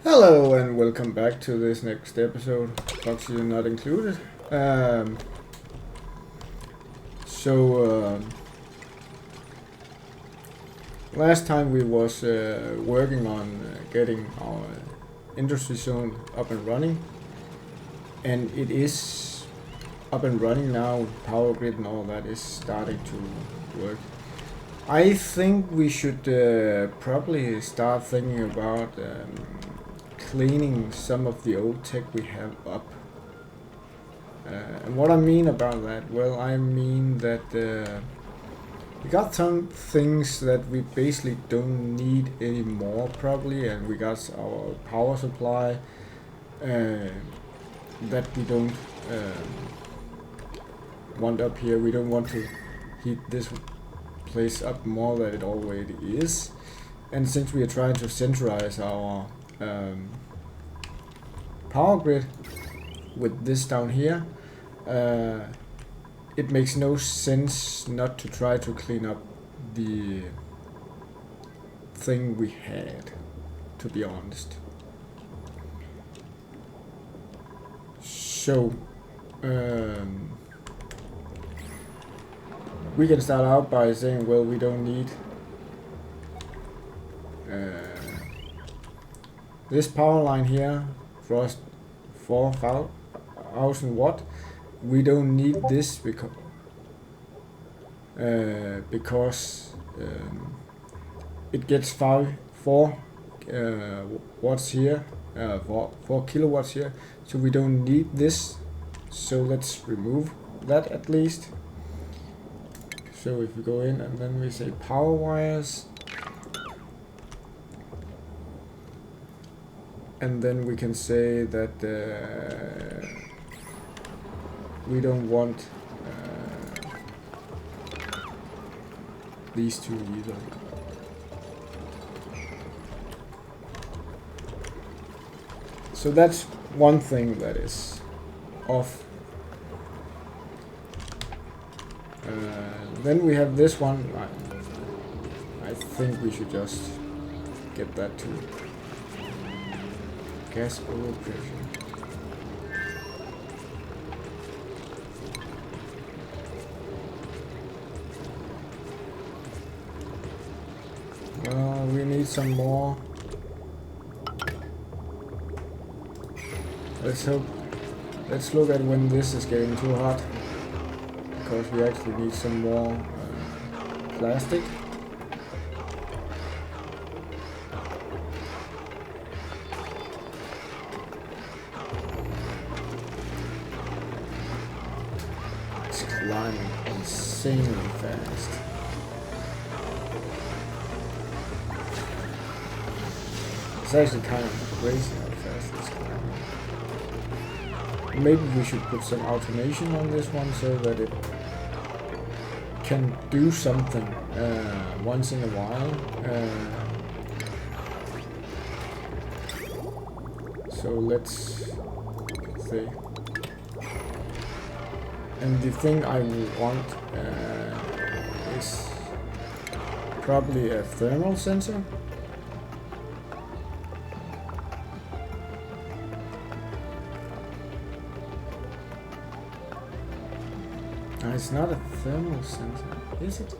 Hello and welcome back to this next episode, Oxygen Not Included. Um, so last time we was working on getting our industry zone up and running, and it is up and running now. Power grid and all that is starting to work. I think we should probably start thinking about cleaning some of the old tech we have up. And what I mean about that, well, I mean that we got some things that we basically don't need anymore probably, and we got our power supply that we don't want up here. We don't want to heat this place up more than it already is. And since we are trying to centralize our power grid with this down here, it makes no sense not to try to clean up the thing we had, to be honest. So we can start out by saying, well, we don't need this power line here for 4,000 watt. We don't need this because it gets 4 watts here, 4 kilowatts here, so we don't need this. So let's remove that at least. So if we go in and then we say power wires, and then we can say that we don't want these two either. So that's one thing that is off. Then we have this one. I think we should just get that to gas overpressure. Well, we need some more. Let's look at when this is getting too hot, because we actually need some more plastic. It's climbing insanely fast. It's actually kind of crazy how fast it's climbing. Maybe we should put some automation on this one so that it can do something once in a while. So let's see. And the thing I want is probably a thermal sensor. It's not a thermal sensor, is it?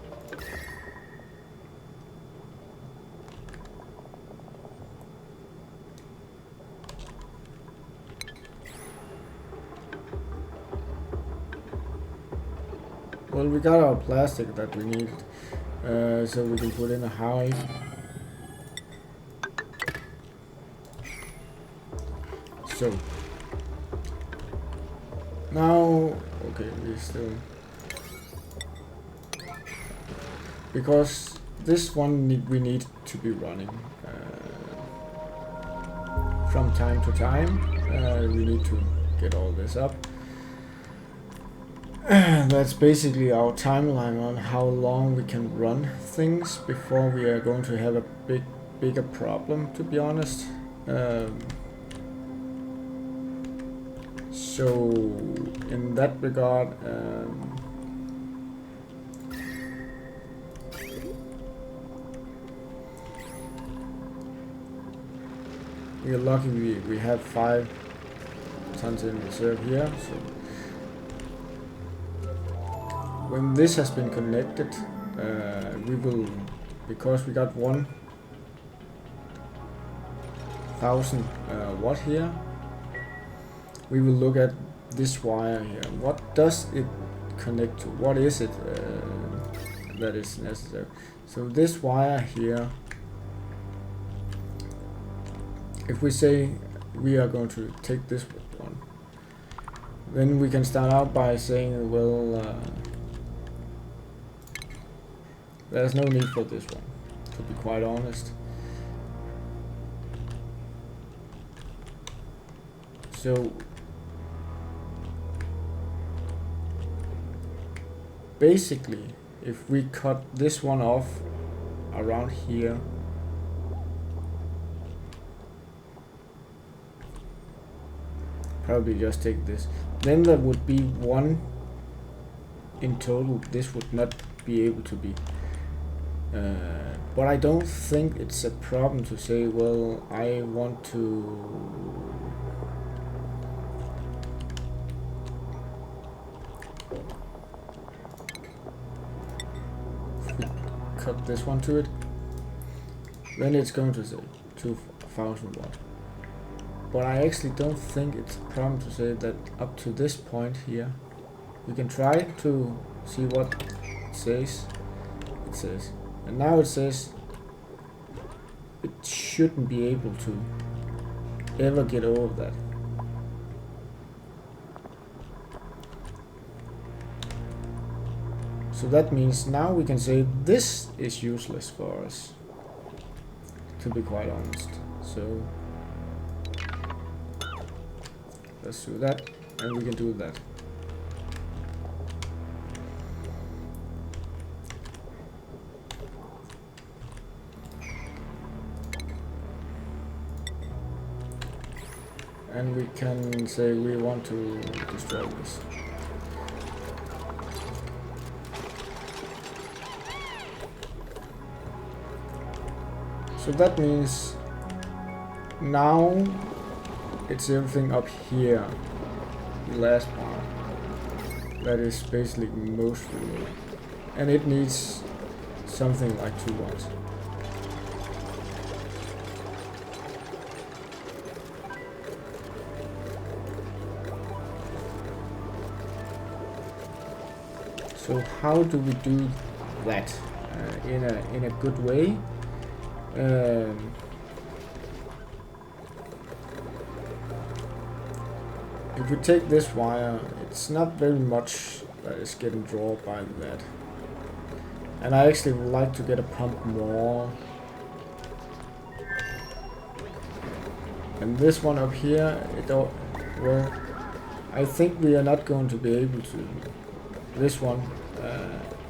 Well, we got our plastic that we needed, so we can put in a hive. So now, okay, we still, because this one we need to be running from time to time. We need to get all this up. That's basically our timeline on how long we can run things before we are going to have a bigger problem, to be honest. So in that regard, We are lucky we have 5 tons in reserve here. So when this has been connected, we will, because we got 1000 watt here, we will look at this wire here. What does it connect to? What is it that is necessary? So this wire here, if we say we are going to take this one, then we can start out by saying, well, there's no need for this one, to be quite honest. So basically, if we cut this one off around here, probably just take this, then there would be 1 in total. This would not be able to be. But I don't think it's a problem to say, well, I want to cut this one to it, then it's going to say 2000 watt. But I actually don't think it's a problem to say that up to this point here, you can try to see what it says. And now it says it shouldn't be able to ever get over that. So that means now we can say this is useless for us, to be quite honest. So let's do that, and we can do that. And we can say we want to destroy this. So that means now it's everything up here, the last part, that is basically most remote. And it needs something like 2 watts. So how do we do that in a good way? If we take this wire, it's not very much that is getting drawn by that. And I actually would like to get a pump more. And this one up here, well, I think we are not going to be able to. This one,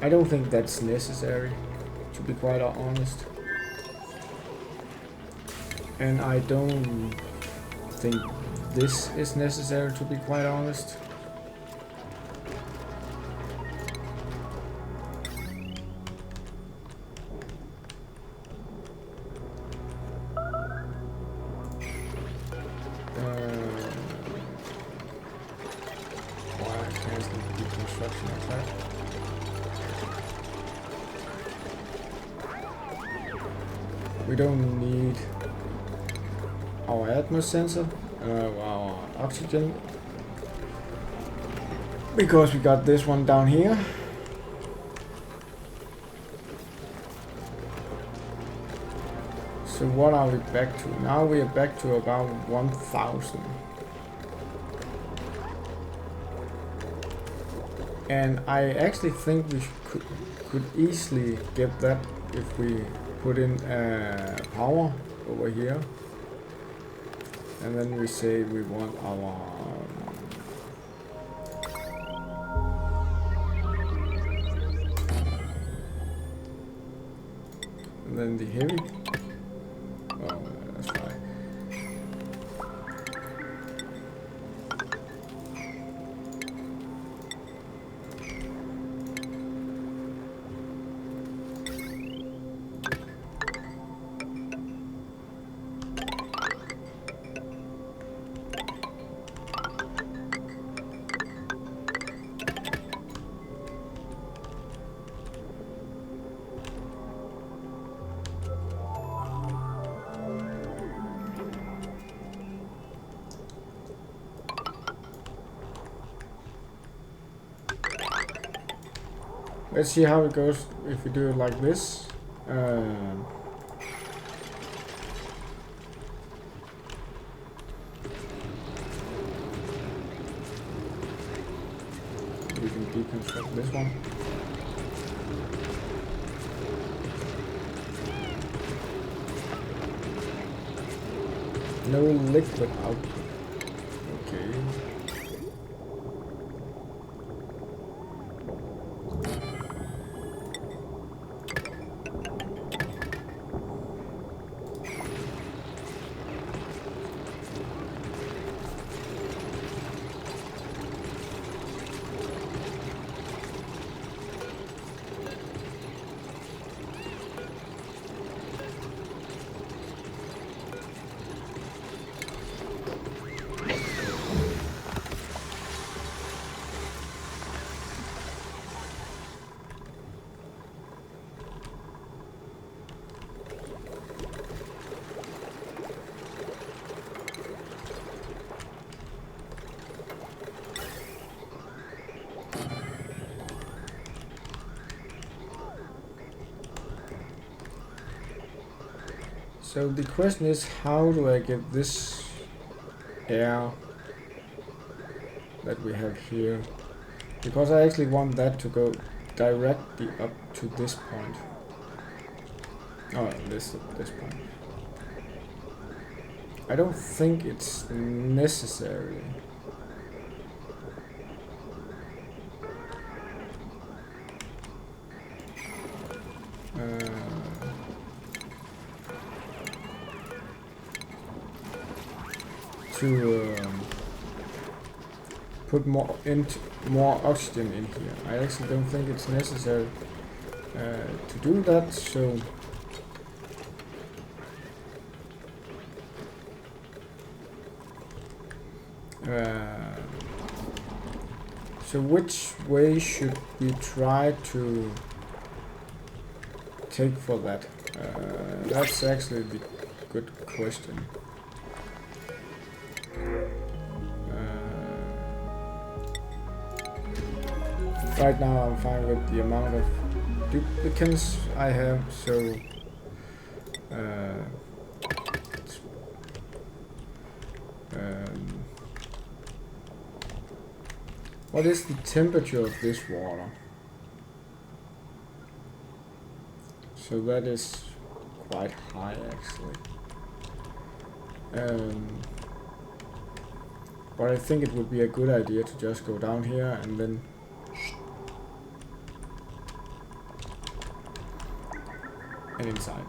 I don't think that's necessary, to be quite honest. And I don't think this is necessary, to be quite honest. We don't need our atmos sensor, our oxygen, because we got this one down here. So what are we back to? Now we are back to about 1000. And I actually think we could easily get that if we put in power over here. And then we say we want our and then the heavy. Oh, that's fine. Let's see how it goes if we do it like this. We can deconstruct this one. No liquid output. Okay. So the question is, how do I get this air that we have here? Because I actually want that to go directly up to this point. Oh, this point. I don't think it's necessary. To put more oxygen in here. I actually don't think it's necessary to do that. So which way should we try to take for that? That's actually the good question. Right now I'm fine with the amount of duplicates I have, so what is the temperature of this water? So that is quite high actually. But I think it would be a good idea to just go down here and then and inside.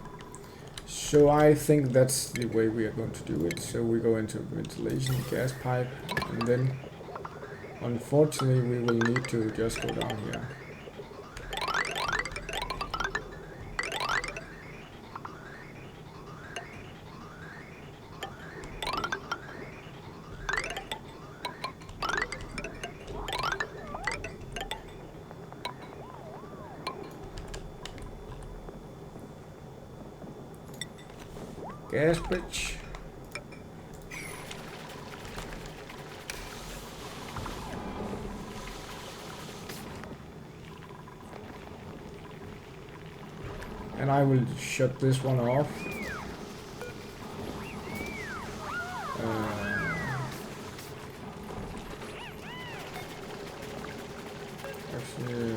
So I think that's the way we are going to do it. So we go into ventilation, gas pipe, and then unfortunately we will need to just go down here. Gas bridge. And I will shut this one off. Actually,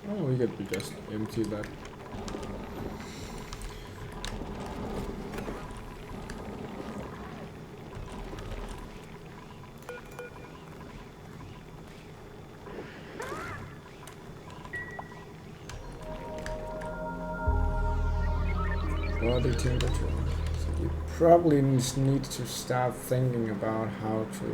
oh, we could just empty that. Body temperature. So we probably need to start thinking about how to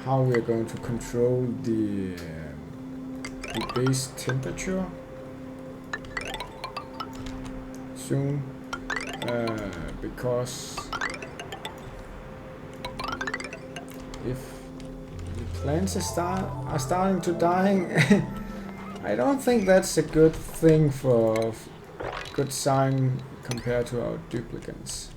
how we are going to control the base temperature soon, because if the plants are starting to die, I don't think that's a good thing for good sign compared to our duplicates.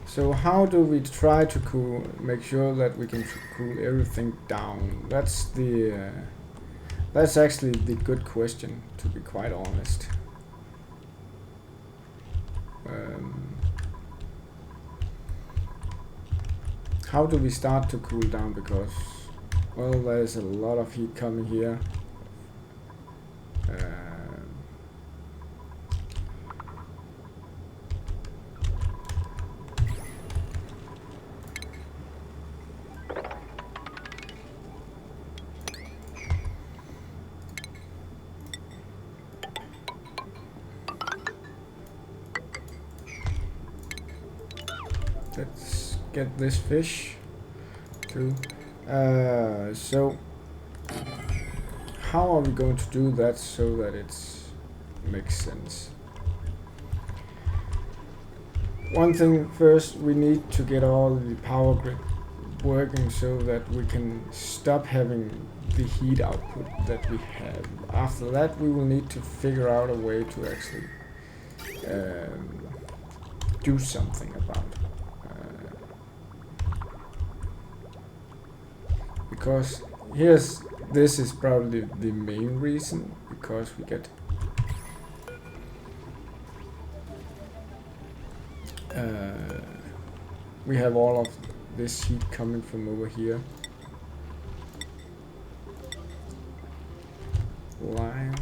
So how do we try to make sure that we can cool everything down? That's actually the good question, to be quite honest. How do we start to cool down? Because, well, there's a lot of heat coming here. Let's get this fish too. So how are we going to do that so that it makes sense? One thing first, we need to get all the power grid working so that we can stop having the heat output that we have. After that, we will need to figure out a way to actually do something about it. Because this is probably the main reason, because we have all of this heat coming from over here. Lime.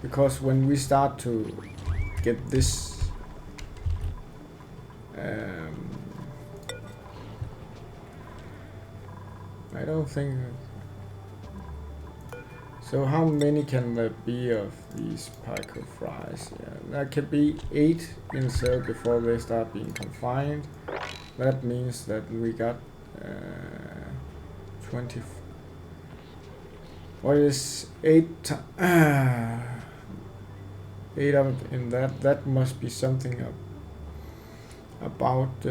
Because when we start to get this I don't think so. How many can there be of these Pico fries? Yeah, there can be 8 in cell before they start being confined. That means that we got 20. What is 8? 8 of it in that. That must be something about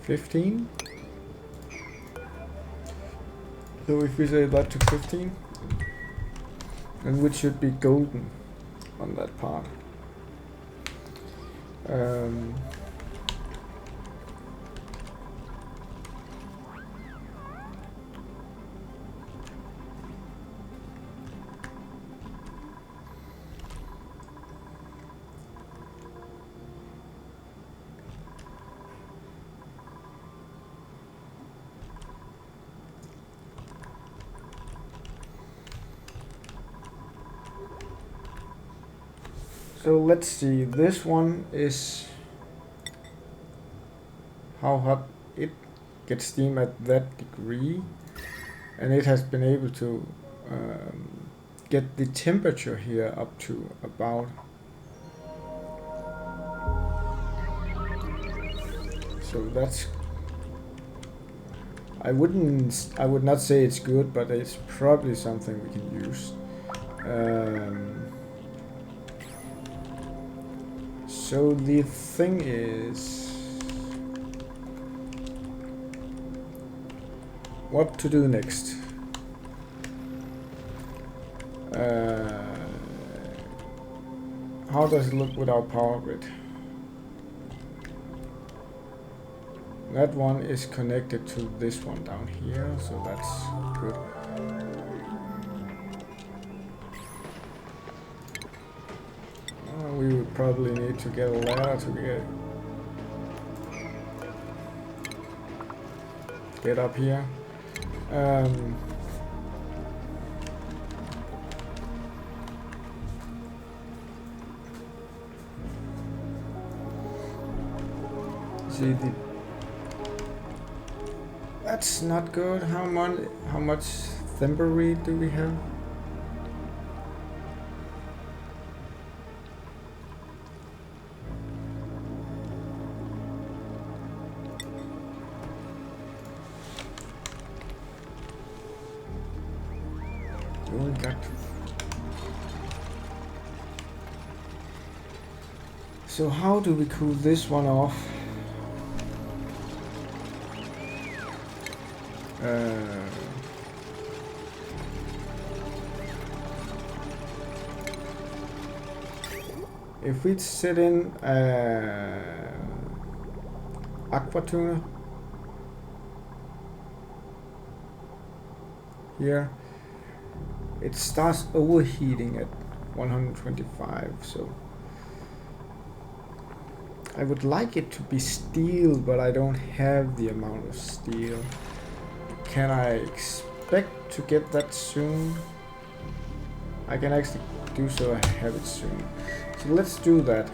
15. So if we say that to 15, then which should be golden on that part. So let's see, this one is how hot it gets steam at that degree, and it has been able to get the temperature here up to about so that's I would not say it's good, but it's probably something we can use. So the thing is, what to do next? How does it look with our power grid? That one is connected to this one down here, so that's good. We would probably need to get a ladder to get up here. See, that's not good. How much thimberweed do we have? We got. So how do we cool this one off? If we set in aqua tuner here, it starts overheating at 125, so I would like it to be steel, but I don't have the amount of steel. Can I expect to get that soon? I can actually do so. I have it soon. So let's do that.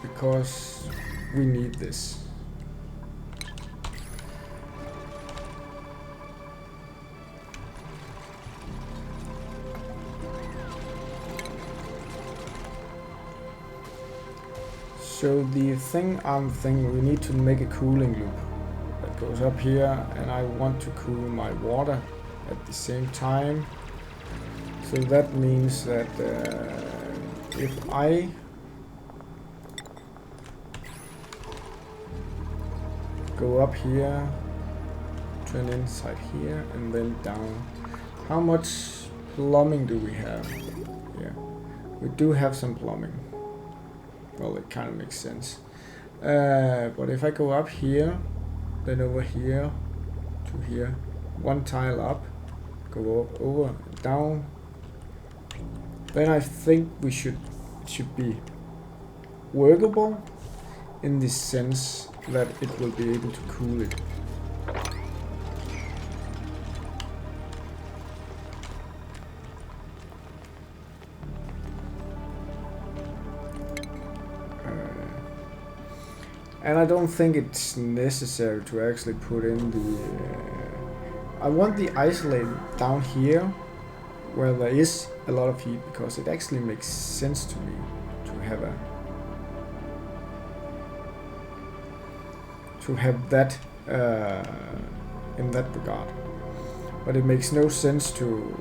Because we need this. So the thing I'm thinking, we need to make a cooling loop that goes up here, and I want to cool my water at the same time. So that means that if I go up here, turn inside here, and then down. How much plumbing do we have? Yeah, we do have some plumbing. Well, it kind of makes sense. But if I go up here, then over here to here, one tile up, go up, over, down, then I think it should be workable in the sense that it will be able to cool it. And I don't think it's necessary to actually put in the... I want the isolate down here where there is a lot of heat, because it actually makes sense to me to have that in that regard. But it makes no sense to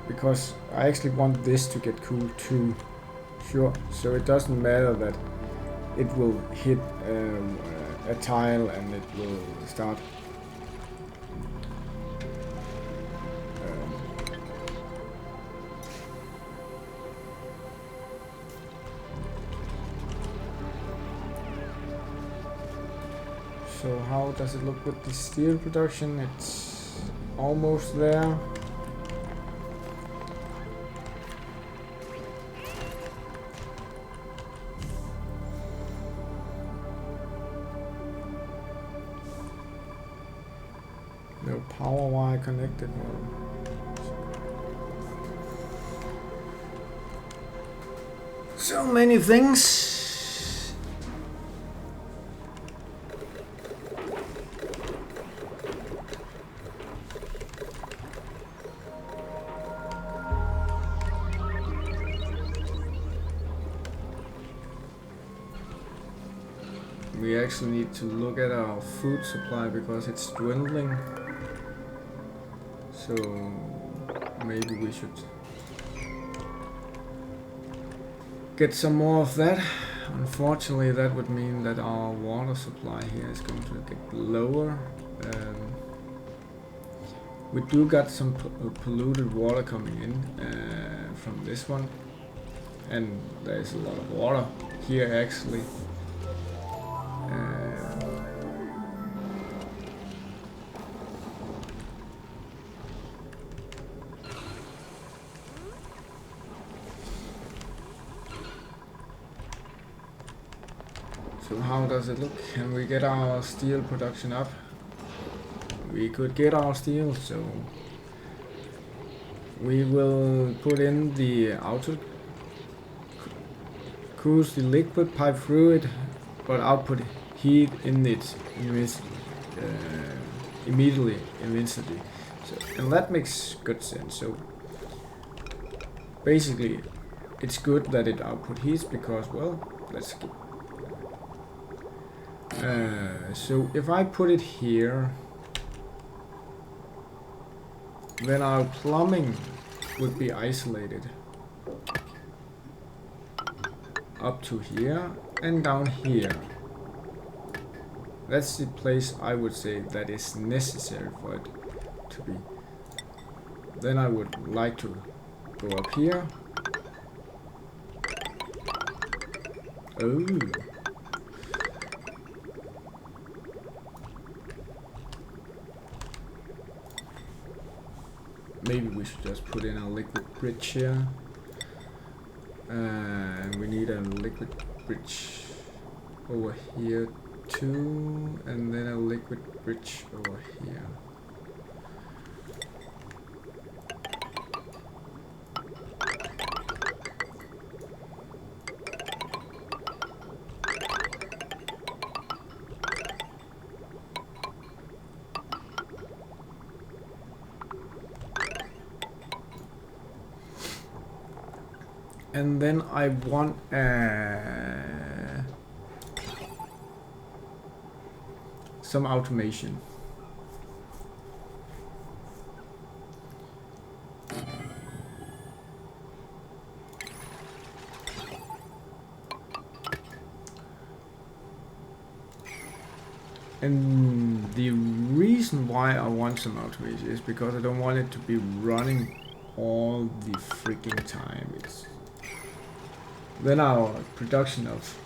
because I actually want this to get cooled too. Sure, so it doesn't matter that it will hit a tile and it will start so how does it look with the steel production? It's almost there. No power wire connected. So many things. We actually need to look at our food supply because it's dwindling. So maybe we should get some more of that. Unfortunately, that would mean that our water supply here is going to get lower. We do got some polluted water coming in from this one, and there's a lot of water here actually. So how does it look? Can we get our steel production up? We could get our steel, so we will put in the outer cruise the liquid pipe through it, but output heat in it immediately. So, and that makes good sense. So basically, it's good that it output heat because, well, let's skip. So if I put it here, then our plumbing would be isolated up to here and down here. That's the place I would say that is necessary for it to be. Then I would like to go up here. Oh. Maybe we should just put in a liquid bridge here. And we need a liquid bridge over here too, and then a liquid bridge over here. And then I want some automation. And the reason why I want some automation is because I don't want it to be running all the freaking time. Then our production of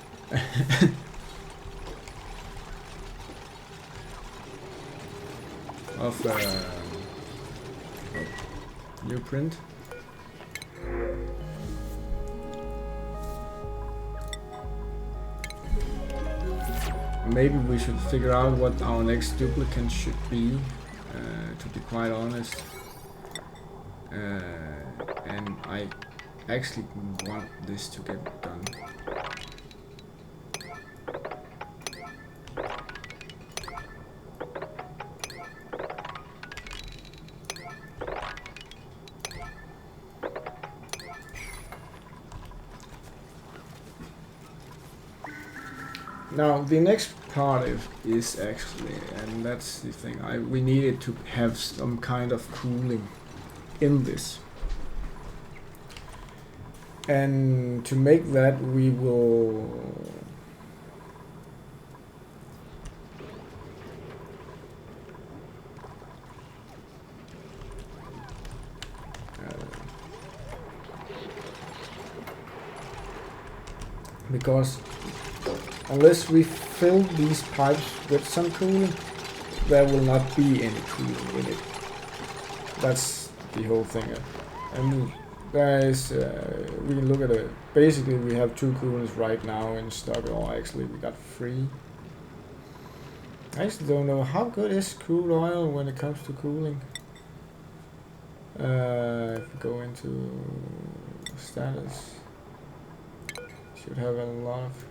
new print. Maybe we should figure out what our next duplicate should be, to be quite honest. And I actually want this to get done. Now the next part is actually, and that's the thing, we needed to have some kind of cooling in this. And to make that, we will because unless we fill these pipes with some cooling, there will not be any cooling in it. That's the whole thing. And guys, we can look at it. Basically, we have 2 coolers right now in stock, or actually we got 3. I actually don't know how good is crude oil when it comes to cooling. If we go into status, should have a lot of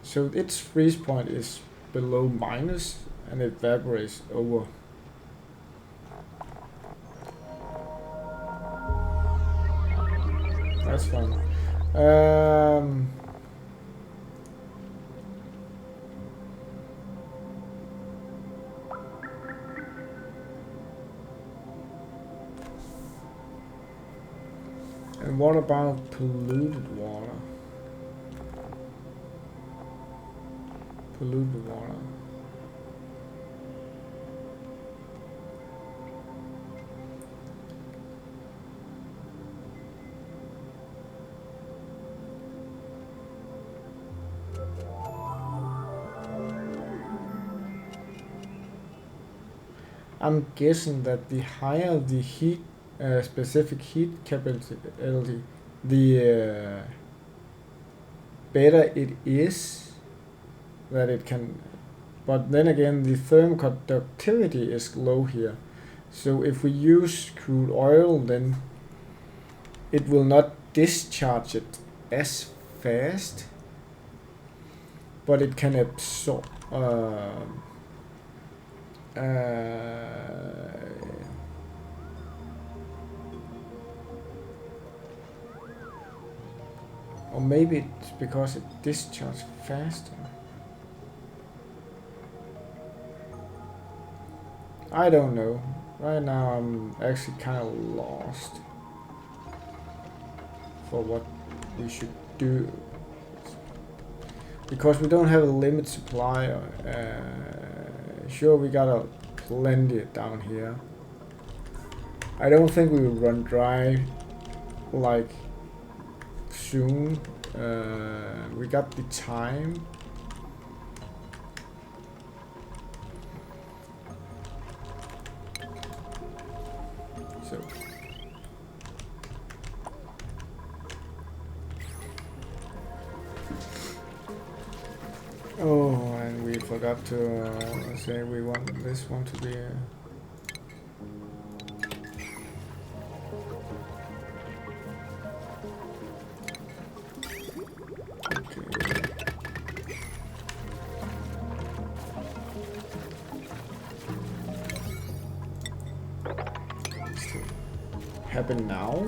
so its freeze point is below minus and it evaporates over. That's fine. And what about polluted water? pollute the water. I'm guessing that the higher the heat, specific heat capacity, the better it is that it can. But then again, the thermal conductivity is low here. So if we use crude oil, then it will not discharge it as fast, but it can absorb. Or maybe it's because it discharges faster. I don't know. Right now I'm actually kind of lost for what we should do. Because we don't have a limit supply. Sure, we got a plenty down here. I don't think we will run dry like soon. We got the time. So oh, and we forgot to say we want this one to be happen now.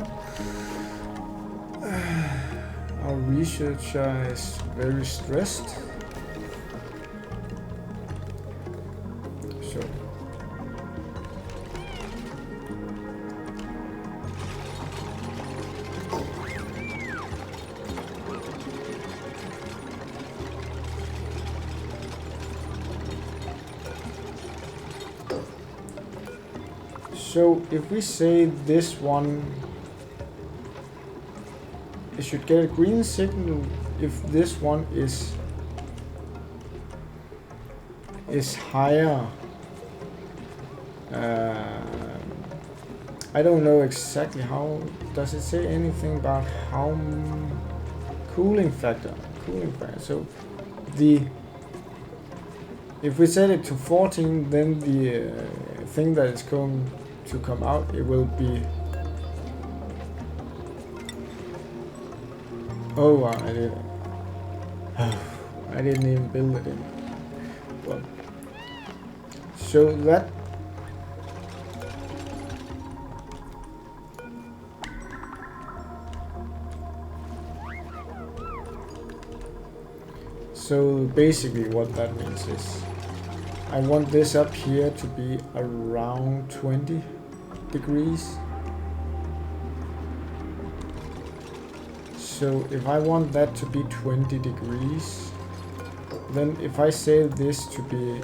Our researcher is very stressed. So So if we say this one, it should get a green signal if this one is higher. I don't know exactly how. Does it say anything about how cooling factor? So if we set it to 14, then the thing that is going to come out, it will be. Oh, I didn't even build it in. Well, so that. So basically what that means is I want this up here to be around 20 degrees. So if I want that to be 20 degrees, then if I say this to be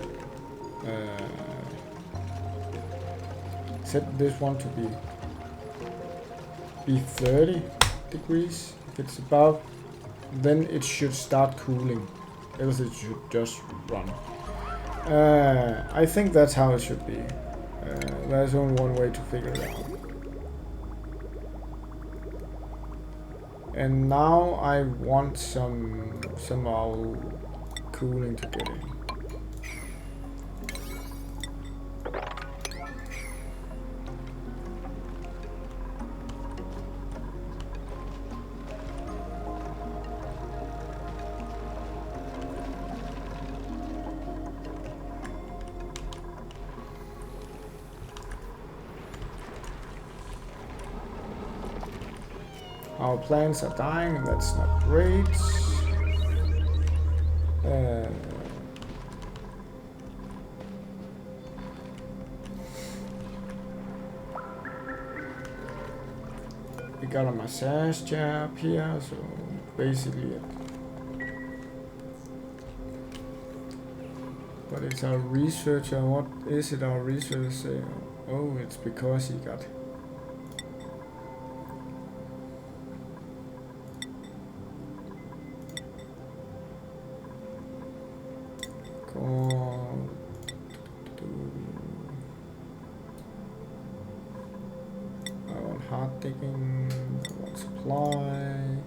set this one to be 30 degrees, if it's above, then it should start cooling, else it should just run. I think that's how it should be. There's only one way to figure it out. And now I want some cooling to get in. Our plants are dying, and that's not great. We got a massage chair up here, so basically But it's our researcher. What is it our researcher say? Oh, it's because he got... called... I want hard digging, I want supply.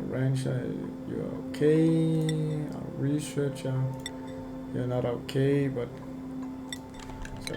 Rancher, you're okay. Our researcher, you're not okay, but so.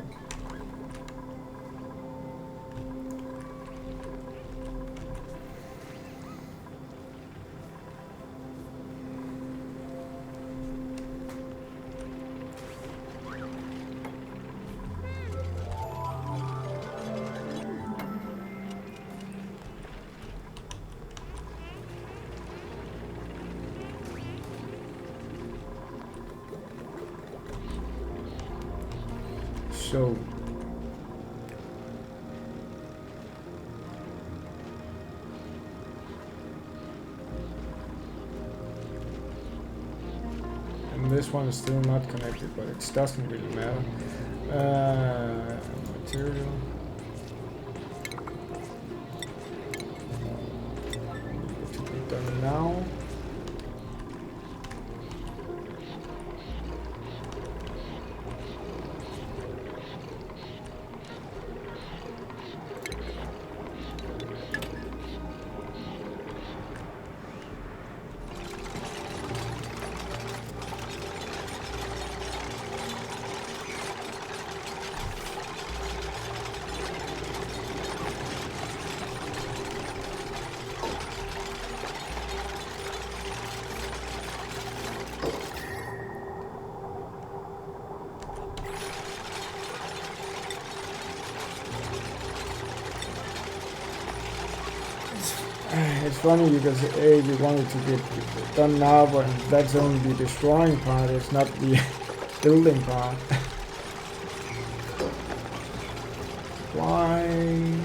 So and this one is still not connected, but it doesn't really matter. Material. Need to be done now. It's funny because hey, you want it to get done now, but that's only the destroying part, it's not the building part. Why?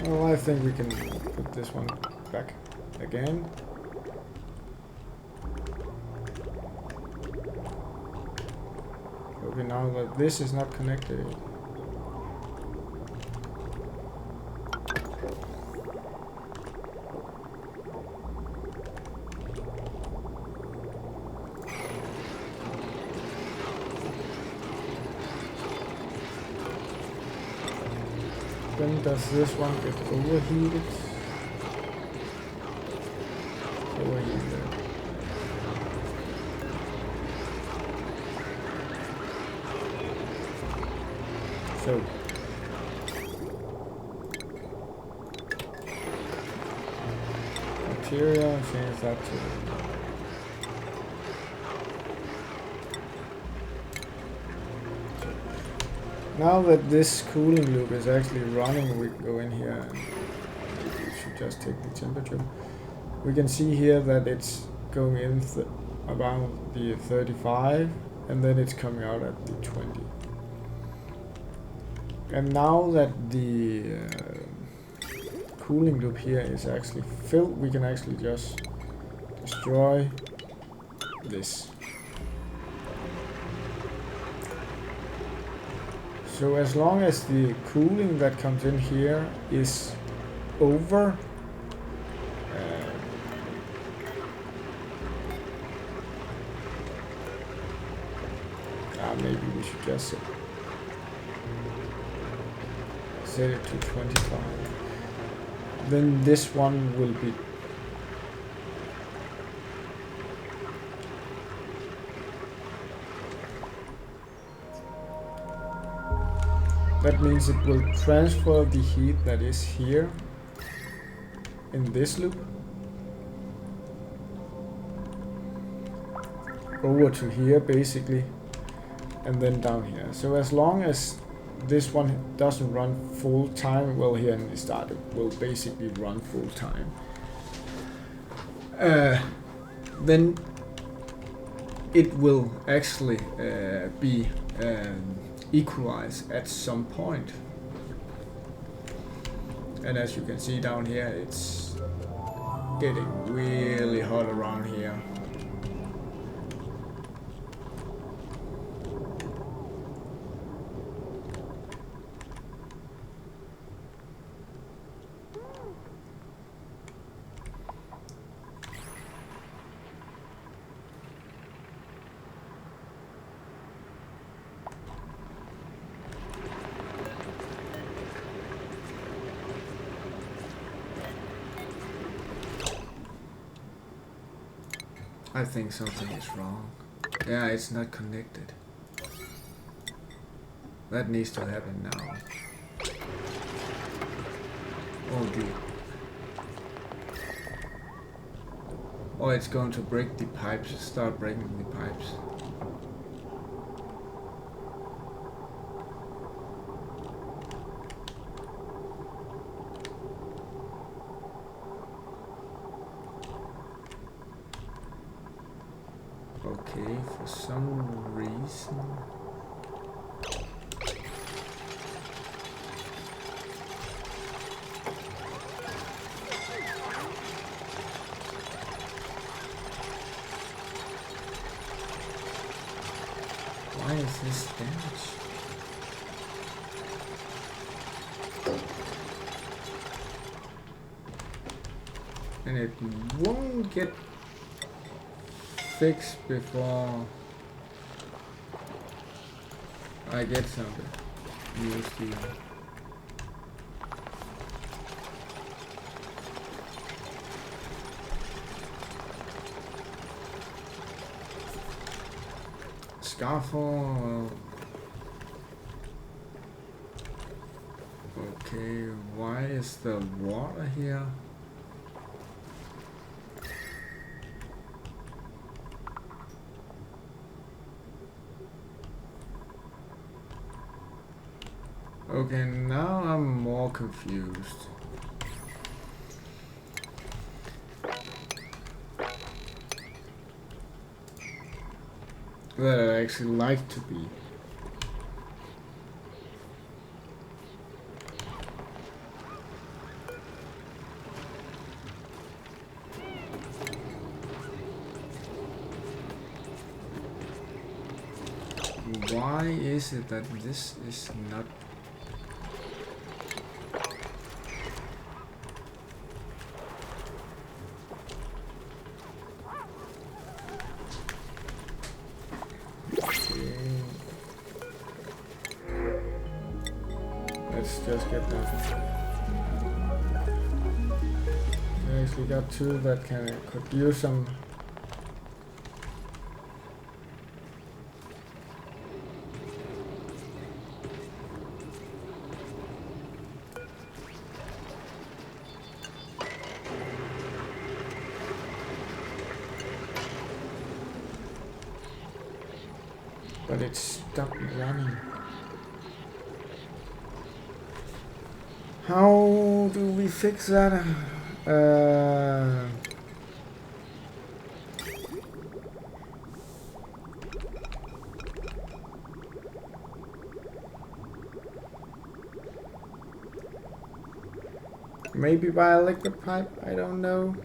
Well, I think we can put this one back again. Okay, now that this is not connected. Then does this one get overheated? Overheated. So material, change that to now that this cooling loop is actually running, we can go in here and we should just take the temperature. We can see here that it's going in around the 35 and then it's coming out at the 20. And now that the cooling loop here is actually filled, we can actually just destroy this. So as long as the cooling that comes in here is over just set it to 25. Then this one will be that means it will transfer the heat that is here in this loop over to here basically, and then down here. So as long as this one doesn't run full time, well, here in the start it will basically run full time. Then it will actually be equalized at some point. And as you can see down here, it's getting really hot around here. I think something is wrong. Yeah, it's not connected. That needs to happen now. Oh dear. Oh, it's going to break the pipes. Start breaking the pipes. Okay, for some reason. Why is this damaged? And it won't get fixed before I get something. Use the scaffold. Okay, why is the water here? Okay, now I'm more confused. That I actually like to be. Why is it that this is not? Let's just get that. I actually got two that could use some. But it stopped running. How do we fix that? Maybe by electric pipe, I don't know.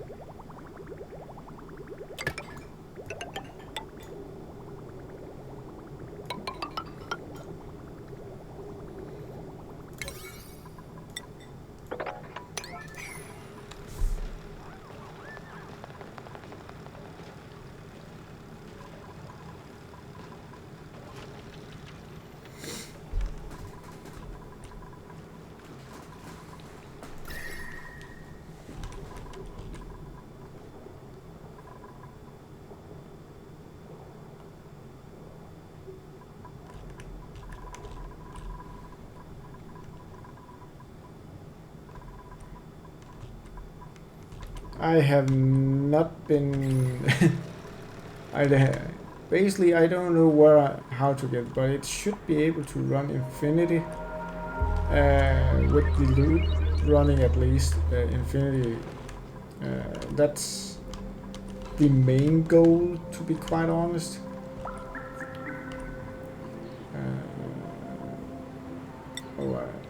I have not been. Basically I don't know how to get, but it should be able to run Infinity with the loot running at least Infinity. That's the main goal, to be quite honest.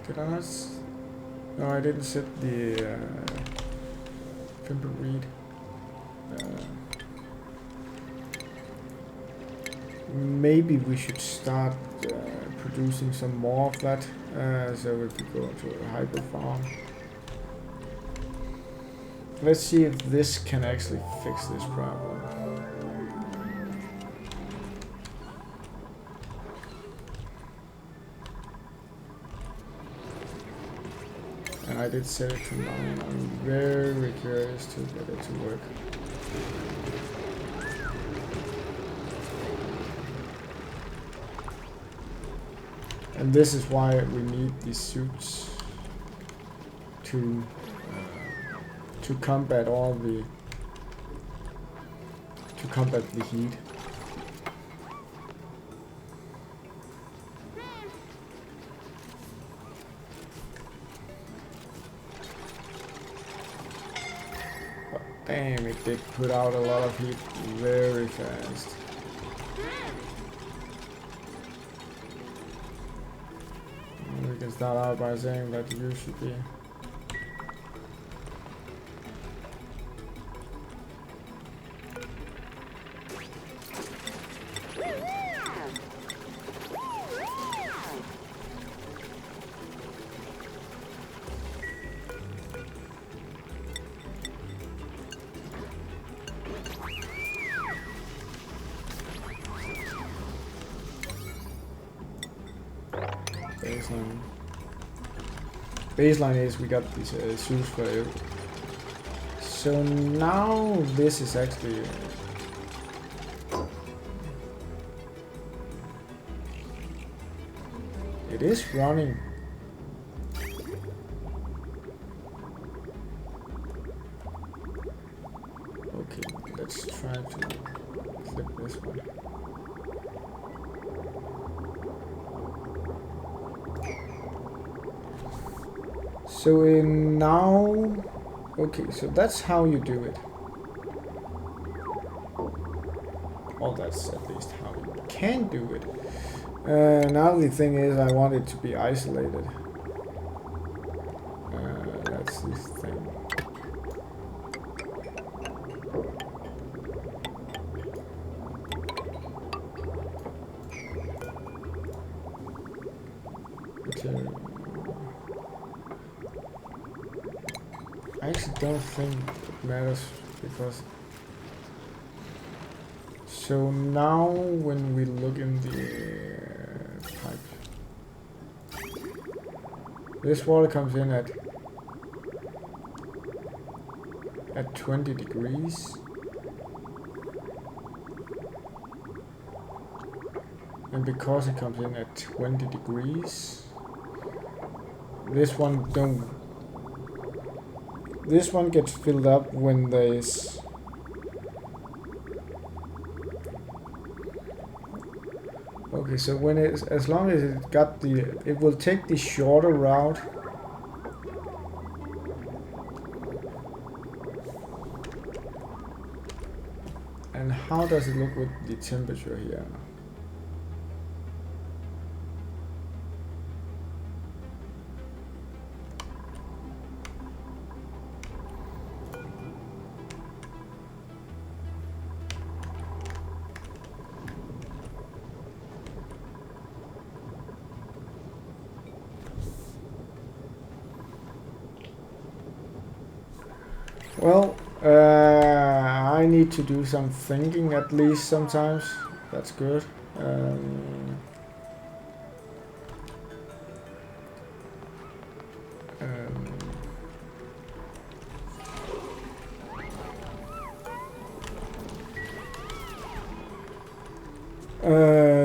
Did I not? No, I didn't set the Fimple Reed. Maybe we should start producing some more of that. So if we go to a hyper farm, let's see if this can actually fix this problem. And I did set it to 9. I'm very curious to get it to work. And this is why we need these suits to combat the heat. But damn, it did put out a lot of heat very fast. We can start out by saying that you should be. Baseline is we got these suits for it. So now this is actually it is running. Okay, let's try to flip this one. So now, okay, so that's how you do it. Well, that's at least how you can do it. Now the thing is, I want it to be isolated. That's the thing. I actually don't think it matters because so now when we look in the pipe, this water comes in at 20 degrees, and because it comes in at 20 degrees, this one gets filled up when there's okay, so when it's as long as it will take the shorter route. And how does it look with the temperature here? Well, I need to do some thinking at least sometimes. That's good.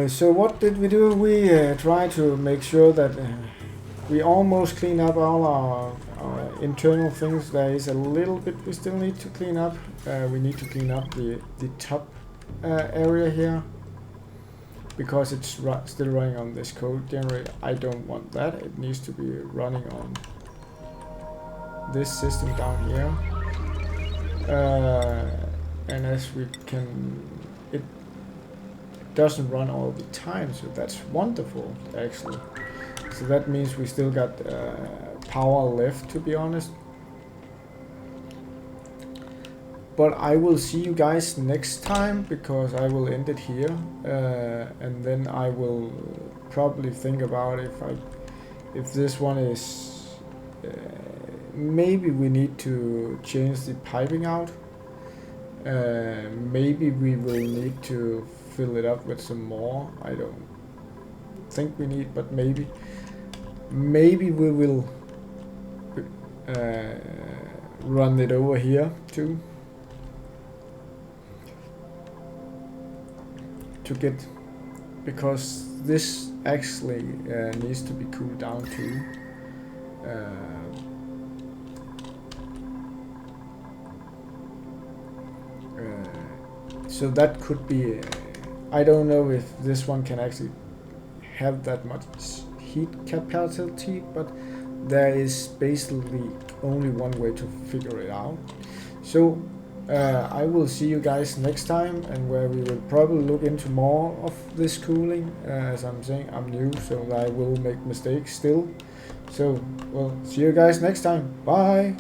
So what did we do? We try to make sure that we almost clean up all our internal things. There is a little bit we still need to clean up. We need to clean up the top area here, because it's still running on this code generator. I don't want that. It needs to be running on this system down here. And as we can, it doesn't run all the time, so that's wonderful actually. So that means we still got power left, to be honest. But I will see you guys next time, because I will end it here, and then I will probably think about if this one is maybe we need to change the piping out. Maybe we will need to fill it up with some more. I don't think we need, but maybe we will run it over here too, to get, because this actually needs to be cooled down too. So that could be, I don't know if this one can actually have that much heat capacity, but there is basically only one way to figure it out. So I will see you guys next time, and where we will probably look into more of this cooling. As I'm saying, I'm new, so I will make mistakes still. So, well, see you guys next time. Bye!